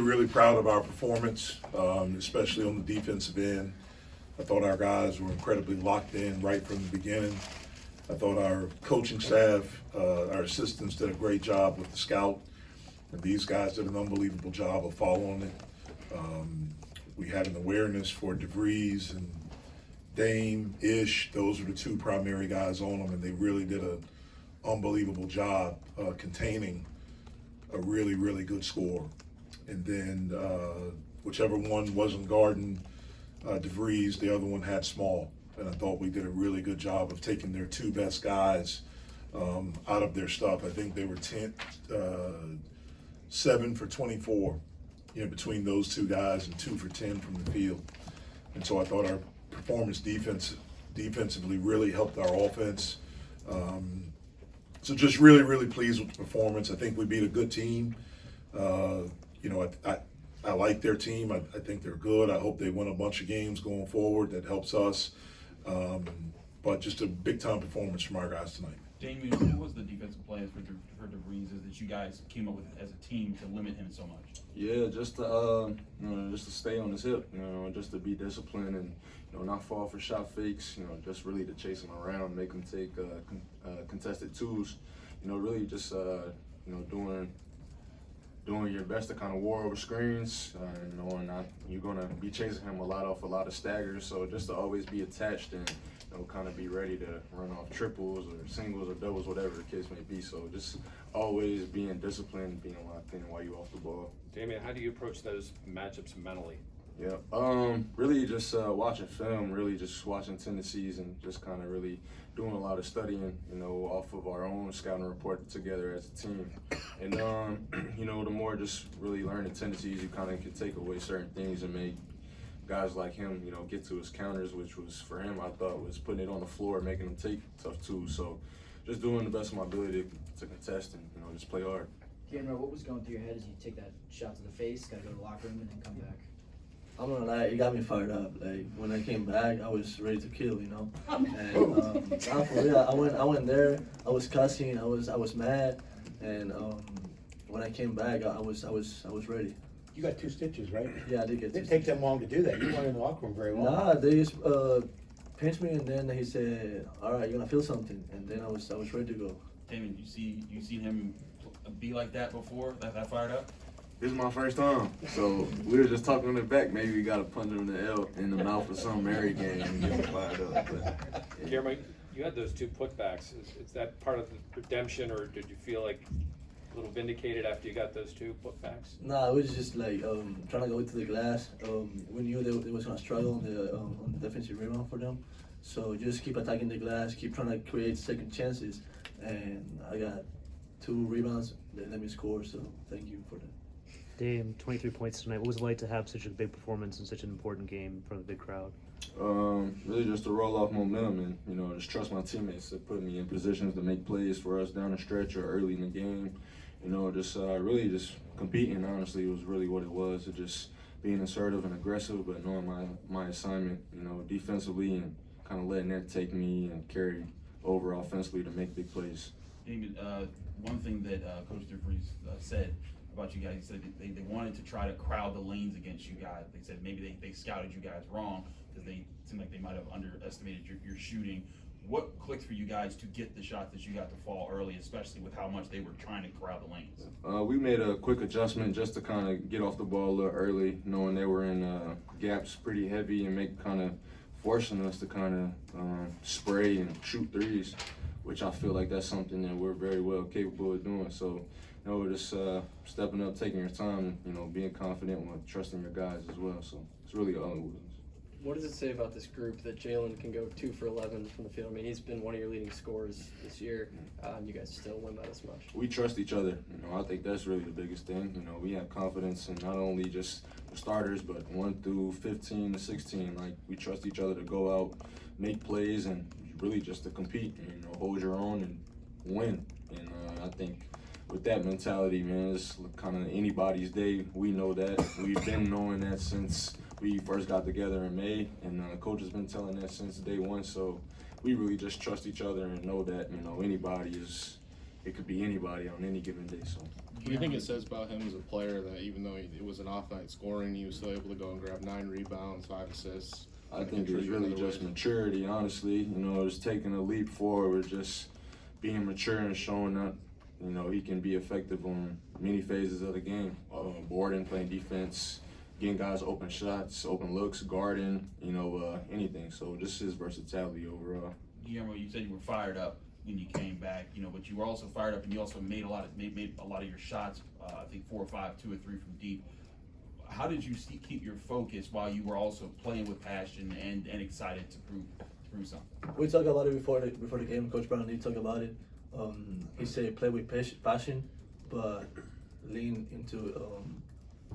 really proud of our performance, especially on the defensive end. I thought our guys were incredibly locked in right from the beginning. I thought our coaching staff, our assistants did a great job with the scout. And these guys did an unbelievable job of following it. We had an awareness for DeVries and Dame, Ish. Those were the two primary guys on them, and they really did an unbelievable job containing a really good score. And then whichever one wasn't guarding DeVries, the other one had Small. And I thought we did a really good job of taking their two best guys out of their stuff. I think they were 7 for 24, between those two guys, and 2 for 10 from the field. And so I thought our performance defensively really helped our offense. So just really pleased with the performance. I think we beat a good team. I like their team. I think they're good. I hope they win a bunch of games going forward. That helps us. But just a big-time performance from our guys tonight. Damian, who was the defensive plan for DeVries that you guys came up with as a team to limit him so much? Yeah, just to stay on his hip, just to be disciplined and not fall for shot fakes. Just really to chase him around, make him take contested twos. Really just doing your best to kind of war over screens, knowing that you're gonna be chasing him a lot of staggers. So just to always be attached and kind of be ready to run off triples or singles or doubles, whatever the case may be. So just always being disciplined, being locked in while you're off the ball. Damian, how do you approach those matchups mentally? Yeah, really just watching film, really just watching tendencies and just kind of really doing a lot of studying, off of our own scouting report together as a team. And, the more just really learn the tendencies, you kind of can take away certain things and make guys like him, get to his counters, which was for him, I thought, was putting it on the floor, making him take tough twos. So just doing the best of my ability to contest and, just play hard. Guillermo, what was going through your head as you take that shot to the face, gotta go to the locker room and then come back? I'm not gonna lie, it got me fired up. Like when I came back, I was ready to kill, And for real, I went there. I was cussing. I was mad, and when I came back, I was ready. You got 2 stitches, right? Yeah, I did get. It didn't take them long to do that. You weren't in the locker room very long. Nah, they just pinched me, and then he said, "All right, you're gonna feel something," and then I was ready to go. Damian, you seen him be like that before? That fired up? This is my first time, so we were just talking on the back. Maybe we got to punch him in the L in the mouth or some Mary game and get him fired up. But, yeah. Guillermo, you had those 2 putbacks. Is that part of the redemption, or did you feel like a little vindicated after you got those 2 putbacks? Nah, it was just like trying to go into the glass. We knew they was gonna struggle on the defensive rebound for them, so just keep attacking the glass, keep trying to create second chances, and I got 2 rebounds that let me score. So thank you for that. Dame, 23 points tonight. What was it like to have such a big performance in such an important game in front of the big crowd? Really just to roll off momentum and, just trust my teammates to put me in positions to make plays for us down the stretch or early in the game. Just really just competing, honestly, was really what it was. It just being assertive and aggressive, but knowing my assignment, defensively, and kind of letting that take me and carry over offensively to make big plays. Damian, one thing that Coach DeVries said about you guys, he said they wanted to try to crowd the lanes against you guys. They said maybe they scouted you guys wrong because they seemed like they might have underestimated your shooting. What clicked for you guys to get the shots that you got to fall early, especially with how much they were trying to crowd the lanes? We made a quick adjustment just to kind of get off the ball a little early, knowing they were in gaps pretty heavy and forcing us to kind of spray and shoot threes, which I feel like that's something that we're very well capable of doing. So, just stepping up, taking your time, and, being confident and trusting your guys as well. So it's really all it was. What does it say about this group that Jalen can go 2 for 11 from the field? I mean, he's been one of your leading scorers this year, and you guys still win by this much. We trust each other. I think that's really the biggest thing. We have confidence in not only just the starters, but 1 through 15 to 16. Like, we trust each other to go out, make plays, and really just to compete and, hold your own and win. And I think with that mentality, man, it's kind of anybody's day. We know that. We've been knowing that since we first got together in May, and the coach has been telling that since day one. So we really just trust each other and know that, anybody is, it could be anybody on any given day. So. What do you think it says about him as a player that even though it was an off-night scoring, he was still able to go and grab 9 rebounds, 5 assists? I think it's really just maturity, honestly. You know, it's taking a leap forward, just being mature and showing that, you know, he can be effective on many phases of the game. Boarding, playing defense, getting guys open shots, open looks, guarding, you know, anything. So just his versatility overall. Guillermo, you said you were fired up when you came back, you know, but you were also fired up and you also made a lot of your shots. I think 4 or 5, 2 or 3 from deep. How did you keep your focus while you were also playing with passion and excited to prove something? We talked about it before the game. Coach Brown did talk about it. He said play with passion, but lean into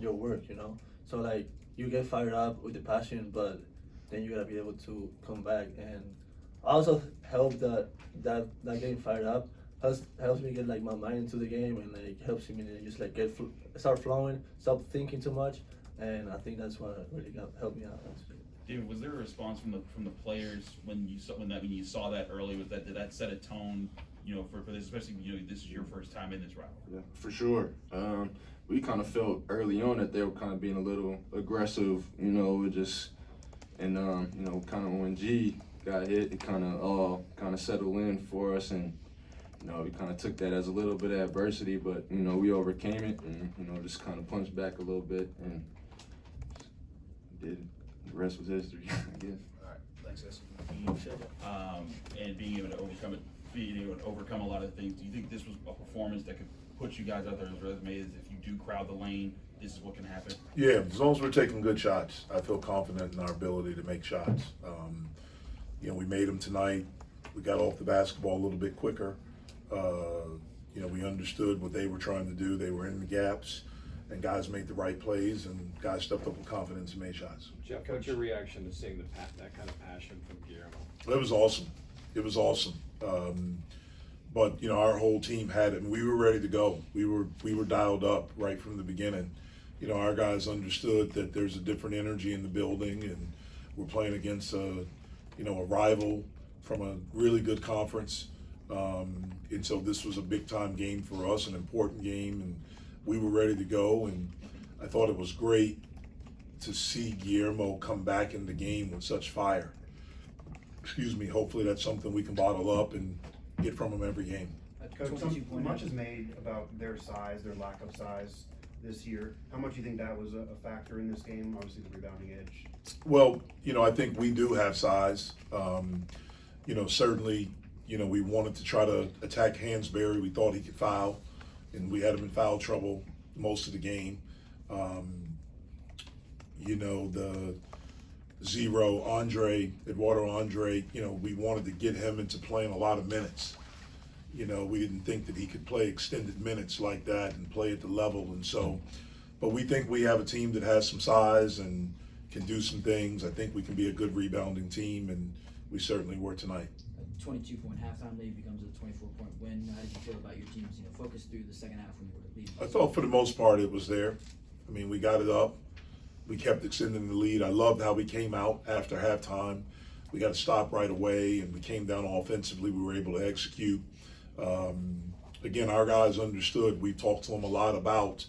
your work. You know, so like you get fired up with the passion, but then you gotta be able to come back. And also help that getting fired up helps me get like my mind into the game, and like helps me to just like start flowing, stop thinking too much, and I think that's what really helped me out. David, was there a response from the players when you saw that early? Did that set a tone, you know, for this, especially, you know, this is your first time in this rivalry? Yeah, for sure. We kind of felt early on that they were kind of being a little aggressive, you know, you know, kind of when G got hit, it kind of all settled in for us, and you know, we kind of took that as a little bit of adversity, but you know, we overcame it, and you know, just kind of punched back a little bit, and did. The rest was history, I guess. All right, thanks, guys. And being able to overcome a lot of things. Do you think this was a performance that could put you guys out there as resume? Is if you do crowd the lane, this is what can happen? Yeah, as long as we're taking good shots, I feel confident in our ability to make shots. You know, we made them tonight. We got off the basketball a little bit quicker. You know, we understood what they were trying to do. They were in the gaps, and guys made the right plays, and guys stepped up with confidence and made shots. Jeff, what's your reaction to seeing that kind of passion from Guillermo? It was awesome. It was awesome. But you know, our whole team had it, and we were ready to go. We were dialed up right from the beginning. You know, our guys understood that there's a different energy in the building, and we're playing against a rival from a really good conference. And so this was a big time game for us, an important game, and we were ready to go. And I thought it was great to see Guillermo come back in the game with such fire. Excuse me. Hopefully that's something we can bottle up and get from him every game. Coach, much is made about their size, their lack of size this year. How much do you think that was a factor in this game? Obviously the rebounding edge. Well, you know, I think we do have size. You know, certainly, you know, we wanted to try to attack Hansberry. We thought he could foul, and we had him in foul trouble most of the game. You know, the Eduardo Andre, you know, we wanted to get him into playing a lot of minutes. You know, we didn't think that he could play extended minutes like that and play at the level. And so, but we think we have a team that has some size and can do some things. I think we can be a good rebounding team, and we certainly were tonight. A 22-point halftime lead becomes a 24-point win. How did you feel about your team's focus through the second half when you were leading? I thought for the most part it was there. I mean, we got it up. We kept extending the lead. I loved how we came out after halftime. We got to stop right away, and we came down offensively. We were able to execute. Again, our guys understood. We talked to them a lot about,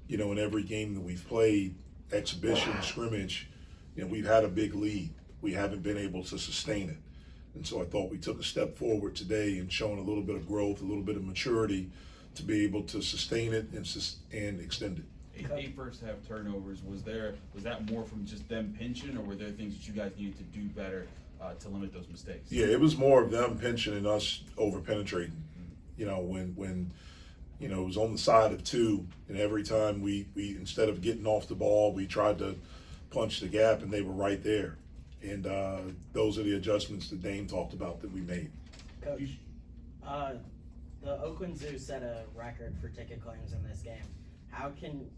you know, in every game that we've played, exhibition, scrimmage, you know, we've had a big lead. We haven't been able to sustain it. And so I thought we took a step forward today and showing a little bit of growth, a little bit of maturity to be able to sustain it and extend it. 8 first half turnovers. Was that more from just them pinching, or were there things that you guys needed to do better to limit those mistakes? Yeah, it was more of them pinching and us over penetrating. You know, when you know, it was on the side of 2, and every time we instead of getting off the ball, we tried to punch the gap, and they were right there. And those are the adjustments that Dame talked about that we made. Coach, the Oakland Zoo set a record for ticket claims in this game. How can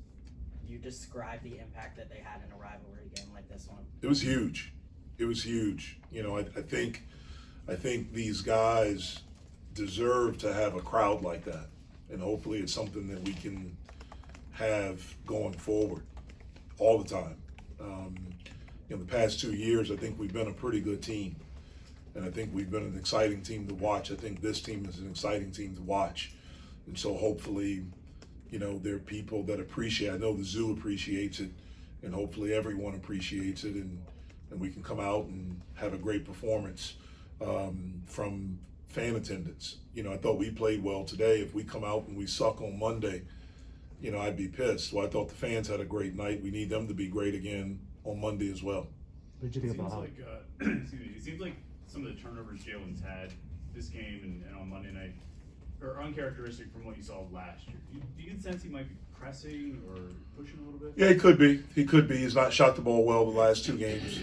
you describe the impact that they had in a rivalry game like this one? It was huge. It was huge. You know, I think these guys deserve to have a crowd like that, and hopefully it's something that we can have going forward all the time. You know, the past 2 years, I think we've been a pretty good team, and I think we've been an exciting team to watch. I think this team is an exciting team to watch. And so hopefully, there are people that appreciate, I know the zoo appreciates it, and hopefully everyone appreciates it, and we can come out and have a great performance from fan attendance. I thought we played well today. If we come out and we suck on Monday, I'd be pissed. Well, I thought the fans had a great night. We need them to be great again on Monday as well. What did you think about how? Excuse me, it seems like some of the turnovers Jalen's had this game and on Monday night are uncharacteristic from what you saw last year. Do you get the sense he might be pressing or pushing a little bit? Yeah, he could be. He could be. He's not shot the ball well the last 2 games,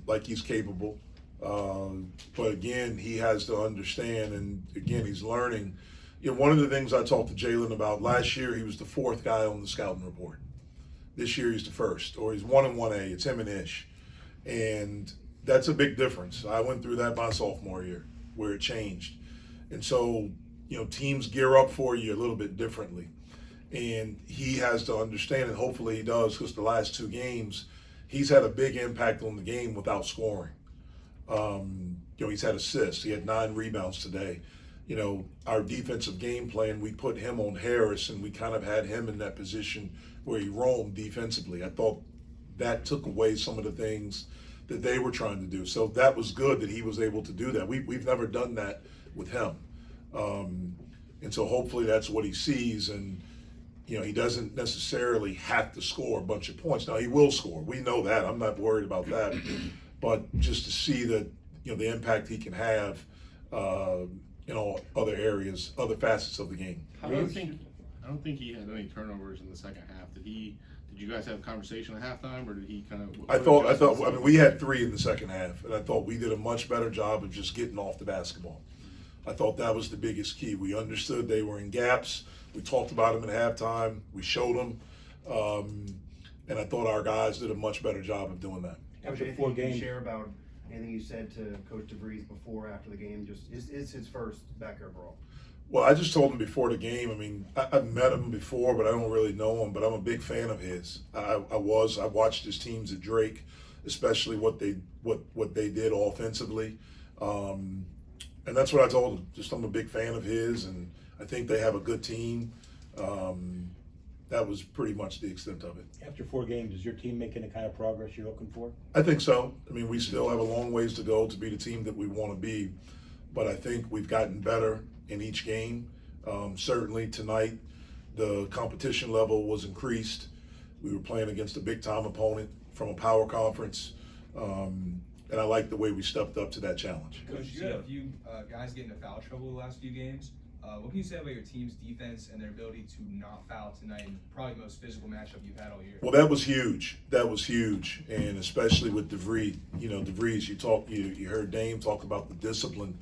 like he's capable. But again, he has to understand, and again, he's learning. One of the things I talked to Jalen about last year, he was the 4th guy on the scouting report. This year, he's the 1st, or he's 1 and 1A. It's him and Ish, and that's a big difference. I went through that my sophomore year, where it changed, and so teams gear up for you a little bit differently, and he has to understand, and hopefully he does, because the last 2 games, he's had a big impact on the game without scoring. He's had assists. He had 9 rebounds today. Our defensive game plan, we put him on Harris, and we kind of had him in that position where he roamed defensively. I thought that took away some of the things that they were trying to do. So that was good that he was able to do that. We've never done that with him. And so hopefully that's what he sees, and he doesn't necessarily have to score a bunch of points. Now, he will score. We know that. I'm not worried about that. But just to see that, the impact he can have in all other areas, other facets of the game. I don't think he had any turnovers in the second half. Did you guys have a conversation at halftime, or did he kind of? I mean, we had 3 in the second half, and I thought we did a much better job of just getting off the basketball. I thought that was the biggest key. We understood they were in gaps. We talked about them at halftime. We showed them, and I thought our guys did a much better job of doing that. Coach, anything you can share about anything you said to Coach DeVries before, after the game? Just is his first Backyard Brawl. Well, I just told him before the game. I mean, I've met him before, but I don't really know him. But I'm a big fan of his. I watched his teams at Drake, especially what they did offensively, and that's what I told him. Just I'm a big fan of his, and I think they have a good team. That was pretty much the extent of it. After 4 games, is your team making the kind of progress you're looking for? I think so. I mean, we still have a long ways to go to be the team that we want to be, but I think we've gotten better in each game. Certainly tonight, the competition level was increased. We were playing against a big-time opponent from a power conference, and I like the way we stepped up to that challenge. Coach, you had a few guys get into foul trouble the last few games. What can you say about your team's defense and their ability to not foul tonight, and probably the most physical matchup you've had all year? Well, that was huge. That was huge, and especially with DeVries. DeVries, you heard Dame talk about the discipline.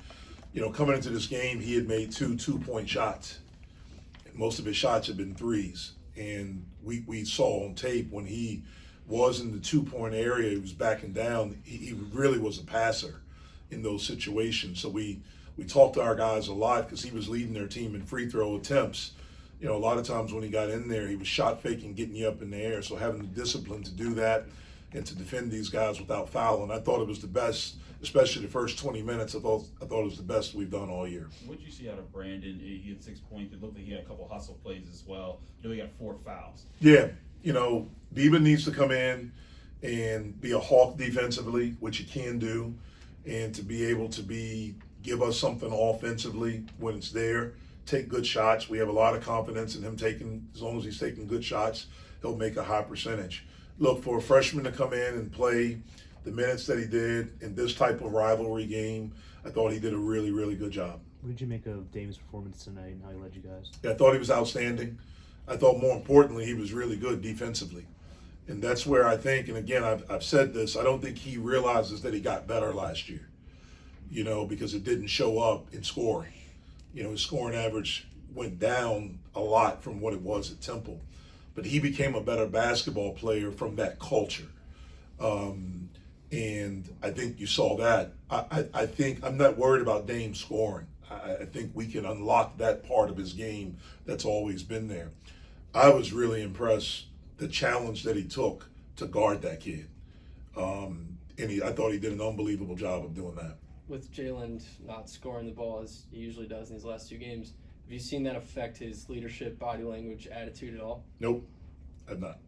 Coming into this game, he had made 2 two-point shots. Most of his shots had been threes, and we saw on tape when he was in the 2-point area, he was backing down. He really was a passer in those situations. So we talked to our guys a lot because he was leading their team in free throw attempts. A lot of times when he got in there, he was shot faking, getting you up in the air. So having the discipline to do that and to defend these guys without fouling, I thought it was the best, especially the first 20 minutes. I thought it was the best we've done all year. What did you see out of Brandon? He had 6 points. It looked like he had a couple hustle plays as well. He got 4 fouls. Yeah, Bieber needs to come in and be a hawk defensively, which he can do, and to be able to give us something offensively when it's there. Take good shots. We have a lot of confidence in him as long as he's taking good shots, he'll make a high percentage. Look, for a freshman to come in and play the minutes that he did in this type of rivalry game, I thought he did a really, really good job. What did you make of Dame's performance tonight and how he led you guys? I thought he was outstanding. I thought more importantly, he was really good defensively. And that's where I think, and again, I've said this, I don't think he realizes that he got better last year, because it didn't show up in scoring. His scoring average went down a lot from what it was at Temple. But he became a better basketball player from that culture. And I think you saw that. I think I'm not worried about Dame scoring. I think we can unlock that part of his game that's always been there. I was really impressed the challenge that he took to guard that kid. I thought he did an unbelievable job of doing that. With Jalen not scoring the ball as he usually does in these last 2 games, Have you seen that affect his leadership, body language, attitude at all? Nope, have not.